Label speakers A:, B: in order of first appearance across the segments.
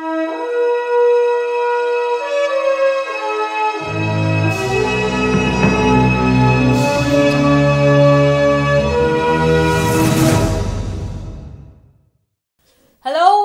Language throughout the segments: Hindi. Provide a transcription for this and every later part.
A: Hello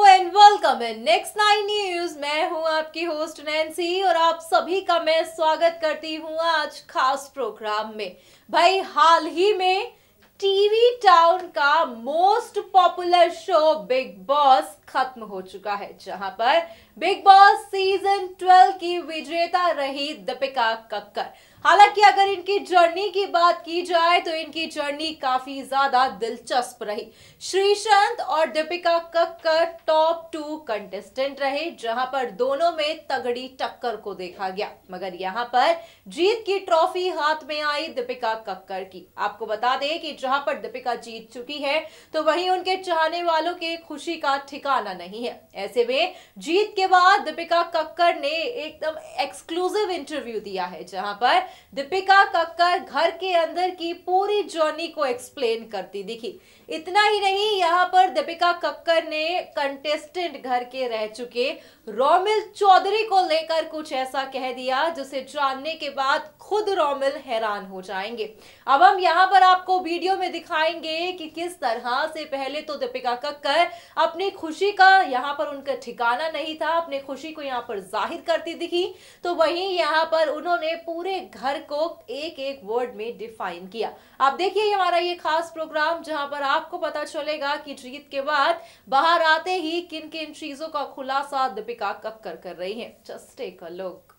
A: and welcome in next 9 news. मैं हूं आपकी होस्ट नैन्सी और आप सभी का मैं स्वागत करती हूं आज खास प्रोग्राम में। भाई हाल ही में टीवी टाउन का most popular show big boss खत्म हो चुका है, जहां पर बिग बॉस सीजन 12 की विजेता रही दीपिका कक्कर। हालांकि अगर इनकी जर्नी की बात की जाए तो इनकी जर्नी काफी ज्यादा दिलचस्प रही। श्रीशांत और दीपिका कक्कर टॉप 2 कंटेस्टेंट रहे, जहां पर दोनों में तगड़ी टक्कर को देखा गया, मगर यहां पर जीत की ट्रॉफी हाथ में आई दीपिका कक्कर की। आपको बता दें कि जहां पर दीपिका जीत चुकी है तो वहीं उनके चाहने वालों के खुशी का ठिकाना नहीं है। ऐसे में जीत के बाद दीपिका कक्कर ने एकदम एक्सक्लूसिव इंटरव्यू दिया है, जहां पर दीपिका कक्कर घर के अंदर की पूरी जर्नी को एक्सप्लेन करती दिखी। इतना ही नहीं, यहां पर दीपिका कक्कर ने कंटेस्टेंट घर के रह चुके रोमिल चौधरी को लेकर कुछ ऐसा कह दिया जिसे जानने के बाद खुद रोमिल हैरान हो जाएंगे। अब हम यहां पर आपको वीडियो में दिखाएंगे कि किस तरह से पहले तो दीपिका कक्कर अपनी खुशी का यहां पर उनका ठिकाना नहीं था, अपनी खुशी को यहां पर जाहिर करती दिखी, तो वहीं यहां पर उन्होंने पूरे घर को एक एक वर्ड में डिफाइन किया। आप देखिए हमारा ये खास प्रोग्राम, जहां पर आपको पता चलेगा कि जीत के बाद बाहर आते ही किन किन चीजों का खुलासा दीपिका कक्कर कर रही हैं। Just take a look.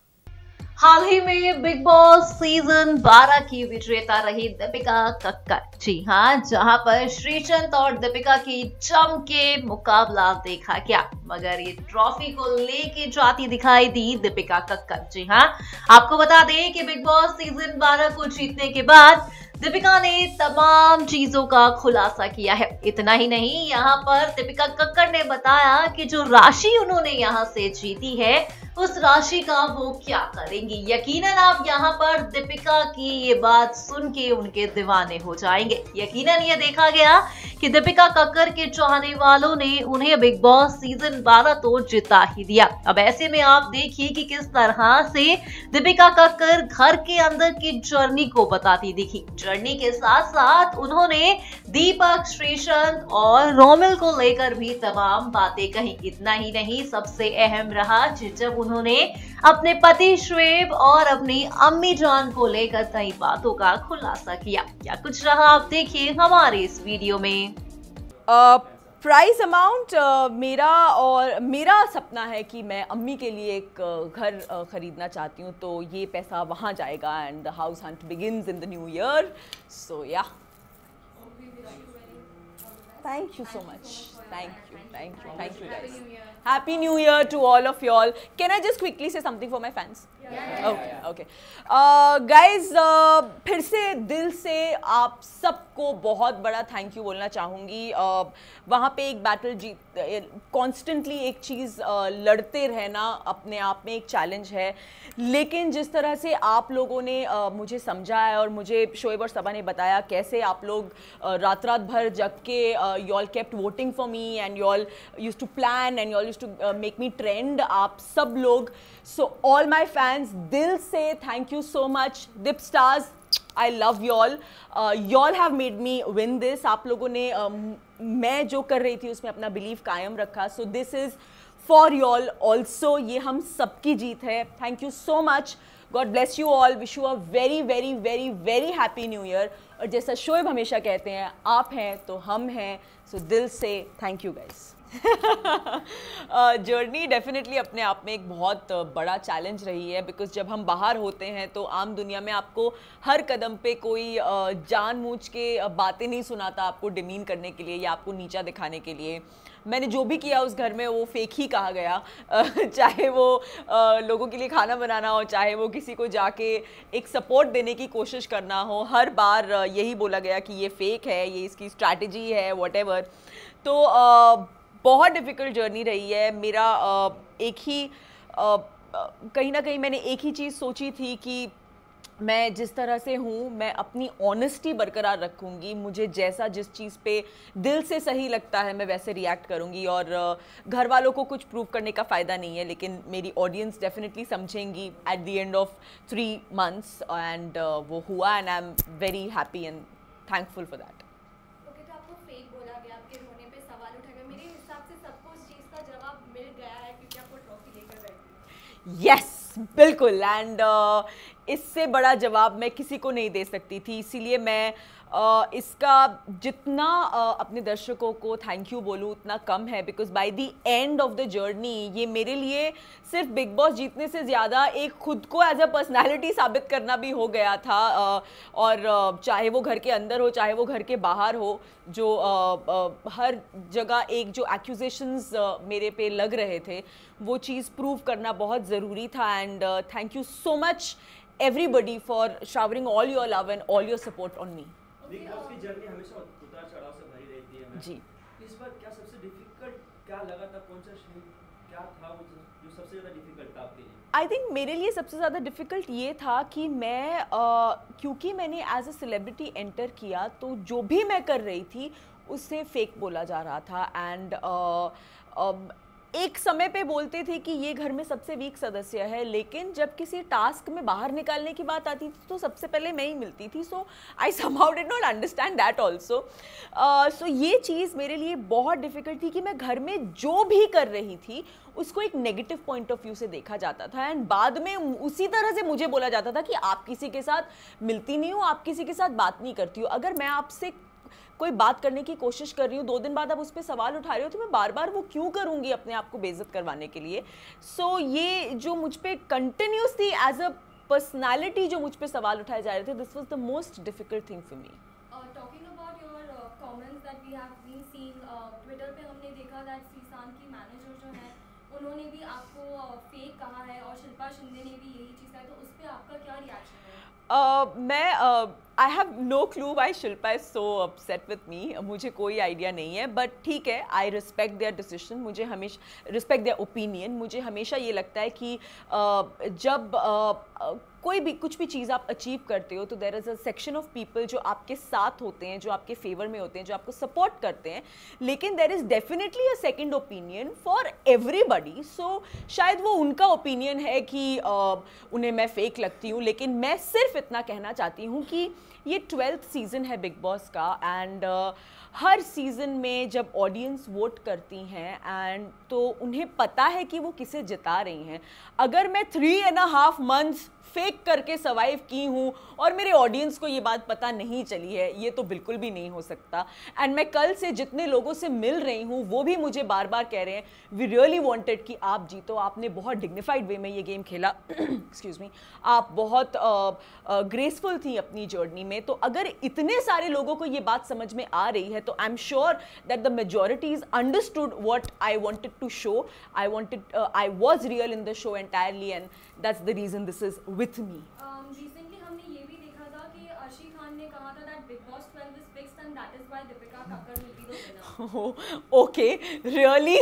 A: हाल ही में बिग बॉस सीजन 12 की विजेता रही दीपिका कक्कर। जी हाँ, जहां पर श्रीचंद और दीपिका की जम के मुकाबला देखा गया, मगर ये ट्रॉफी को लेके जाती दिखाई दी दीपिका कक्कर। जी हाँ, आपको बता दें कि बिग बॉस सीजन 12 को जीतने के बाद दीपिका ने तमाम चीजों का खुलासा किया है। इतना ही नहीं, यहाँ पर दीपिका कक्कर ने बताया कि जो राशि उन्होंने यहाँ से जीती है उस राशि का वो क्या करेंगी। यकीनन आप यहाँ पर दीपिका की ये बात सुन के उनके दीवाने हो जाएंगे। यकीनन ये देखा गया कि दीपिका कक्कर के चाहने वालों ने उन्हें बिग बॉस सीजन 12 तो जिता ही दिया। अब ऐसे में आप देखिए कि किस तरह से दीपिका कक्कर घर के अंदर की जर्नी को बताती दिखी। जर्नी के साथ साथ उन्होंने दीपक, श्रीशांत और रोमिल को लेकर भी तमाम बातें कही। इतना ही नहीं, सबसे अहम रहा जब उन्होंने अपने पति श्वेब और अपनी अम्मी जान को लेकर कई बातों का खुलासा किया। क्या कुछ रहा आप देखिए हमारे इस वीडियो में।
B: प्राइस अमाउंट मेरा सपना है कि मैं अम्मी के लिए एक घर खरीदना चाहती हूँ, तो ये पैसा वहाँ जाएगा and the house hunt begins in the new year. So yeah, thank you so much, thank you guys. Happy New Year to all of y'all. Can I just quickly say something for my fans? Okay. Guys, फिर से दिल से आप सबको बहुत बड़ा थैंक यू बोलना चाहूँगी। वहाँ पे एक बैटल कॉन्स्टेंटली एक चीज़ लड़ते रहना अपने आप में एक चैलेंज है, लेकिन जिस तरह से आप लोगों ने मुझे समझा है और मुझे शोएब और सबा ने बताया कैसे आप लोग रात भर जग के you all kept voting for me and you all used to plan and you all used to make me trend, आप सब लोग, so all my fans, दिल से thank you so much. Dip Stars, I love y'all. Y'all have made me win this. आप लोगों ने मैं जो कर रही थी उसमें अपना बिलीव कायम रखा, so this is for y'all also. ये हम सबकी जीत है. Thank you so much. God bless you all. Wish you a very very very very happy new year. और जैसा शोएब हमेशा कहते हैं, आप हैं तो हम हैं, so दिल से thank you guys. Journey definitely अपने आप में एक बहुत बड़ा चैलेंज रही है, बिकॉज जब हम बाहर होते हैं तो आम दुनिया में आपको हर कदम पे कोई जानबूझ के बातें नहीं सुनाता आपको डिमीन करने के लिए या आपको नीचा दिखाने के लिए। मैंने जो भी किया उस घर में वो फेक ही कहा गया, चाहे वो लोगों के लिए खाना बनाना हो, चाहे वो किसी को जाके एक सपोर्ट देने की कोशिश करना हो, हर बार यही बोला गया कि ये फेक है, ये इसकी स्ट्रैटेजी है, व्हाटएवर। तो बहुत डिफ़िकल्ट जर्नी रही है। मेरा एक ही कहीं ना कहीं मैंने एक ही चीज़ सोची थी कि मैं जिस तरह से हूँ मैं अपनी ऑनेस्टी बरकरार रखूँगी, मुझे जैसा जिस चीज़ पे दिल से सही लगता है मैं वैसे रिएक्ट करूँगी, और घर वालों को कुछ प्रूव करने का फ़ायदा नहीं है, लेकिन मेरी ऑडियंस डेफिनेटली समझेंगी at the end of 3 months, and वो हुआ, and I am very happy and thankful for that.
C: Okay, तो आपको फेक बोला गया, आपके रोने पे सवाल उठा गया, मेरे हिसाब से सबको उस चीज़ का जवाब मिल गया है क्योंकि आपको ट्रॉफी लेकर गए।
B: यस, बिल्कुल, एंड इससे बड़ा जवाब मैं किसी को नहीं दे सकती थी, इसीलिए मैं इसका जितना अपने दर्शकों को थैंक यू बोलूँ उतना कम है, because by the end of the journey ये मेरे लिए सिर्फ बिग बॉस जीतने से ज़्यादा एक खुद को एज अ पर्सनैलिटी साबित करना भी हो गया था, और चाहे वो घर के अंदर हो चाहे वो घर के बाहर हो, जो हर जगह एक जो एक्यूजेशंस मेरे पे लग रहे थे वो चीज़ प्रूव करना बहुत ज़रूरी था, and thank you so much everybody for showering all your love and all your support on me.
D: Big boss की जर्नी हमेशा उतार चढ़ाव से भरी रहती है मैम।
B: जी।
D: इस बार क्या सबसे डिफिकल्ट क्या लगा था, कौन सा सीन क्या था वो जो सबसे ज़्यादा डिफिकल्ट था आपके लिए?
B: आई थिंक मेरे लिए सबसे ज़्यादा डिफ़िकल्ट ये था कि मैं क्योंकि मैंने एज अ सेलिब्रिटी एंटर किया तो जो भी मैं कर रही थी उससे फेक बोला जा रहा था, एंड एक समय पे बोलते थे कि ये घर में सबसे वीक सदस्य है, लेकिन जब किसी टास्क में बाहर निकालने की बात आती थी तो सबसे पहले मैं ही मिलती थी, so I somehow did not understand that also. So ये चीज़ मेरे लिए बहुत डिफ़िकल्ट थी कि मैं घर में जो भी कर रही थी उसको एक नेगेटिव पॉइंट ऑफ व्यू से देखा जाता था, एंड बाद में उसी तरह से मुझे बोला जाता था कि आप किसी के साथ मिलती नहीं हो, आप किसी के साथ बात नहीं करती हो, अगर मैं आपसे कोई बात करने की कोशिश कर रही हूँ 2 दिन बाद आप उस पर सवाल उठा रहे हो तो मैं बार बार वो क्यों करूँगी अपने आप को बेइज्जत करवाने के लिए। सो ये जो मुझ पर कंटिन्यूस थी एज अ पर्सनैलिटी जो मुझ पर सवाल उठाए जा रहे थे, this was the most difficult thing for me.
C: Talking about your comments that we have been seeing Twitter पे, हमने देखा दैट श्रीशांत की मैनेजर जो है उन्होंने भी आपको फेक कहा है और शिल्पा शिंदे ने भी यही चीज़ कहा है, तो उस पर आपका क्या रिएक्शन है?
B: I have no clue why Shilpa is so upset with me, मुझे कोई आइडिया नहीं है, बट ठीक है, आई रिस्पेक्ट देयर डिसीजन, मुझे हमेशा रिस्पेक्ट देयर ओपिनियन। मुझे हमेशा ये लगता है कि जब कोई भी कुछ भी चीज़ आप अचीव करते हो तो there is a section of people जो आपके साथ होते हैं, जो आपके फेवर में होते हैं, जो आपको सपोर्ट करते हैं, लेकिन there is definitely a second opinion for everybody. So शायद वो उनका ओपिनियन है कि उन्हें मैं फेक लगती हूँ, लेकिन मैं सिर्फ इतना कहना चाहती हूँ कि ये 12th सीज़न है बिग बॉस का, एंड हर सीज़न में जब ऑडियंस वोट करती हैं एंड तो उन्हें पता है कि वो किसे जिता रही हैं। अगर मैं 3.5 months फेक करके सर्वाइव की हूँ और मेरे ऑडियंस को ये बात पता नहीं चली है, ये तो बिल्कुल भी नहीं हो सकता। एंड मैं कल से जितने लोगों से मिल रही हूँ वो भी मुझे बार बार कह रहे हैं वी रियली वांटेड कि आप जीतो, आपने बहुत डिग्निफाइड वे में ये गेम खेला एक्सक्यूज मी, आप बहुत ग्रेसफुल थी अपनी जर्नी में। तो अगर इतने सारे लोगों को ये बात समझ में आ रही है तो I am sure that the majorities understood what I wanted to show. I was real in the show entirely and that's the reason this is with me.
C: Recently हमने ये भी देखा था कि अर्शी खान ने कहा था that Big Boss 12 is fixed and that is why Deepika Kakkar will be the winner.
B: Okay, really?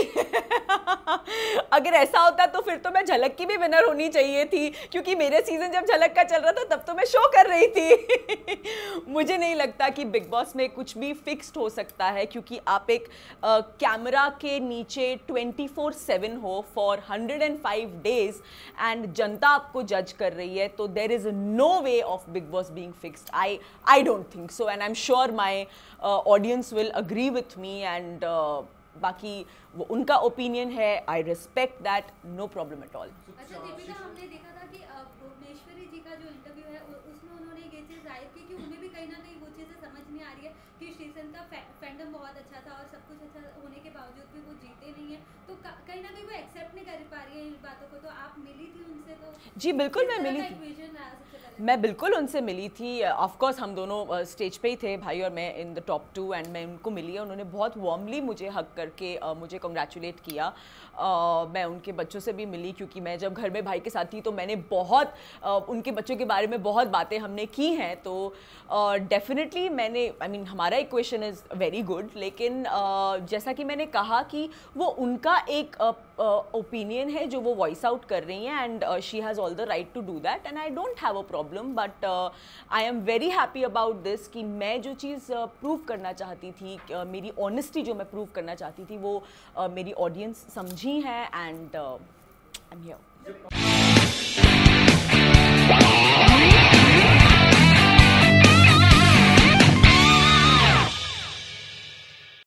B: अगर ऐसा होता तो फिर तो मैं झलक की भी विनर होनी चाहिए थी, क्योंकि मेरे सीजन जब झलक का चल रहा था तब तो मैं शो कर रही थी। मुझे नहीं लगता कि बिग बॉस में कुछ भी फिक्स्ड हो सकता है, क्योंकि आप एक कैमरा के नीचे 24/7 हो फॉर 105 days एंड जनता आपको जज कर रही है, तो there is no way of Bigg Boss being fixed. I don't think so and I am sure my audience will agree with me and बाकी वो उनका ओपिनियन है, I respect that, no problem at all.
C: अच्छा दीपिका, हमने देखा था कि भुवनेश्वरी जी का जो इंटरव्यू है उसमें उन्होंने ये चीज़ जाहिर की कि उन्हें भी कहीं ना कहीं वो चीज़ें समझ में आ रही है कि श्रीसन का फैंडम बहुत अच्छा था और सब कुछ अच्छा होने के बावजूद भी वो जीते नहीं है, तो कहीं ना कहीं वो एक्सेप्ट नहीं कर पा रही है इन बातों को। तो आप मिली थी उनसे? तो
B: जी बिल्कुल मैं मिली थी, मैं बिल्कुल उनसे मिली थी। ऑफ कोर्स हम दोनों स्टेज पे ही थे, भाई और मैं, इन द टॉप 2 एंड मैं उनको मिली। उन्होंने बहुत वार्मली मुझे हग करके मुझे कंग्रेचुलेट किया। मैं उनके बच्चों से भी मिली, क्योंकि मैं जब घर में भाई के साथ थी तो मैंने बहुत उनके बच्चों के बारे में बहुत बातें हमने की हैं। तो डेफिनेटली मैंने हमारा इक्वेशन इज़ वेरी गुड, लेकिन जैसा कि मैंने कहा कि वो उनका एक ओपिनियन है जो वो वॉइस आउट कर रही हैं, and she has all the right to do that, and I don't have a problem, but I am very happy about this कि मैं जो चीज़ प्रूव करना चाहती थी, मेरी ऑनेस्टी जो मैं प्रूव करना चाहती थी, वो मेरी ऑडियंस समझी है, एंड आई एम हियर।